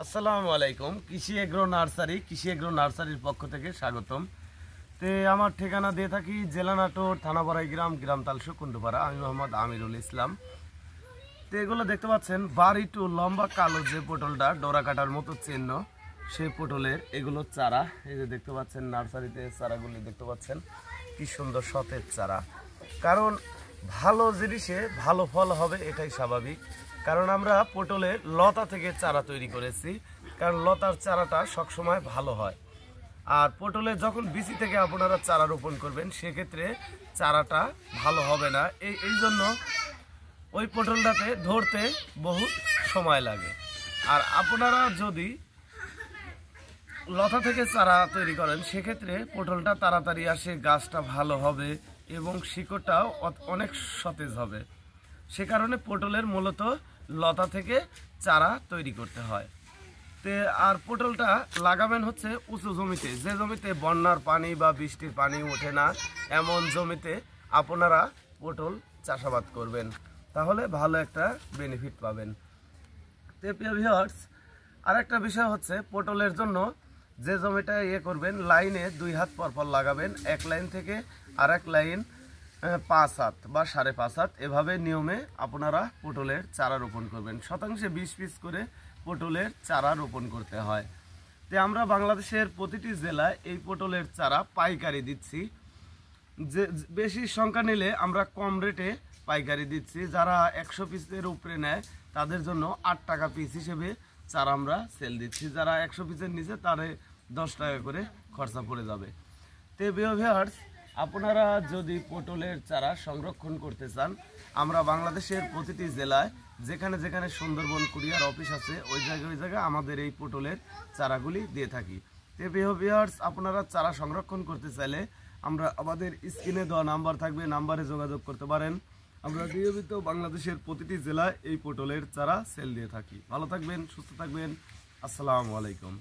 আসসালামু আলাইকুম। কৃষি এগ্রো নার্সারির পক্ষ থেকে স্বাগতম। আমার ঠিকানা দিয়ে থাকি জেলা নাটোর, থানা বড়াইগ্রাম, গ্রাম তালসু, কুন্ডুপাড়া। আমি মোহাম্মদ আমিরুল ইসলাম। এগুলো দেখতে পাচ্ছেন বাড়ি টু লম্বা কালো যে পটলটা ডোরা কাটার মতো চিহ্ন, সেই পটলের এগুলো চারা। এই যে দেখতে পাচ্ছেন নার্সারিতে চারাগুলি দেখতে পাচ্ছেন, কি সুন্দর সতেজ চারা। কারণ ভালো জিনিসে ভালো ফল হবে, এটাই স্বাভাবিক। কারণ আমরা পটলের লতা থেকে চারা তৈরি করেছি, কারণ লতার চারাটা সবসময় ভালো হয়। আর পটলের যখন বিচি থেকে আপনারা চারা রোপণ করবেন, সেক্ষেত্রে চারাটা ভালো হবে না। এই জন্য ওই পটলটাতে ধরতে বহু সময় লাগে। আর আপনারা যদি লতা থেকে চারা তৈরি করেন, সেক্ষেত্রে পটলটা তাড়াতাড়ি আসে, গাছটা ভালো হবে এবং শিকড়টাও অনেক সতেজ হবে। সে কারণে পটলের মূলত লতা থেকে চারা তৈরি করতে হয়। আর পটলটা লাগাবেন হচ্ছে উঁচু জমিতে, যে জমিতে বন্যার পানি বা বৃষ্টির পানি ওঠে না, এমন জমিতে আপনারা পটল চাষাবাদ করবেন, তাহলে ভালো একটা বেনিফিট পাবেন। প্রিয় ভিউয়ার্স, আরেকটা বিষয় হচ্ছে পটলের জন্য যে জমিটা করবেন, লাইনে 2 হাত পরপর লাগাবেন। এক লাইন থেকে আর এক লাইন 5 হাত বা 5.5 হাত, এভাবে নিয়মে আপনারা পটলের চারা রোপণ করবেন। শতাংশে 20 পিস করে পটলের চারা রোপণ করতে হয়। আমরা বাংলাদেশের প্রতিটি জেলায় এই পটলের চারা পাইকারি দিচ্ছি। যে বেশি সংখ্যা নিলে আমরা কম রেটে পাইকারি দিচ্ছি। যারা 100 পিসের উপরে নেয়, তাদের জন্য 8 টাকা পিস হিসেবে চারা আমরা সেল দিচ্ছি। যারা 100 পিসের নিচে, তারে 10 টাকা করে খরচা পড়ে যাবে। ভিউয়ার্স, আপনারা যদি পটলের চারা সংরক্ষণ করতে চান, আমরা বাংলাদেশের প্রতিটি জেলায় যেখানে যেখানে সুন্দরবন কুরিয়ার অফিস আছে, ওই জায়গায় আমাদের এই পটলের চারাগুলি দিয়ে থাকি। ভিউয়ার্স, আপনারা চারা সংরক্ষণ করতে চাইলে আমাদের স্ক্রিনে দেওয়া নাম্বার থাকবে, নাম্বারে যোগাযোগ করতে পারেন। আমরা নিয়মিত বাংলাদেশের প্রতিটি জেলায় এই পটলের চারা সেল দিয়ে থাকি। ভালো থাকবেন, সুস্থ থাকবেন। আসসালামু আলাইকুম।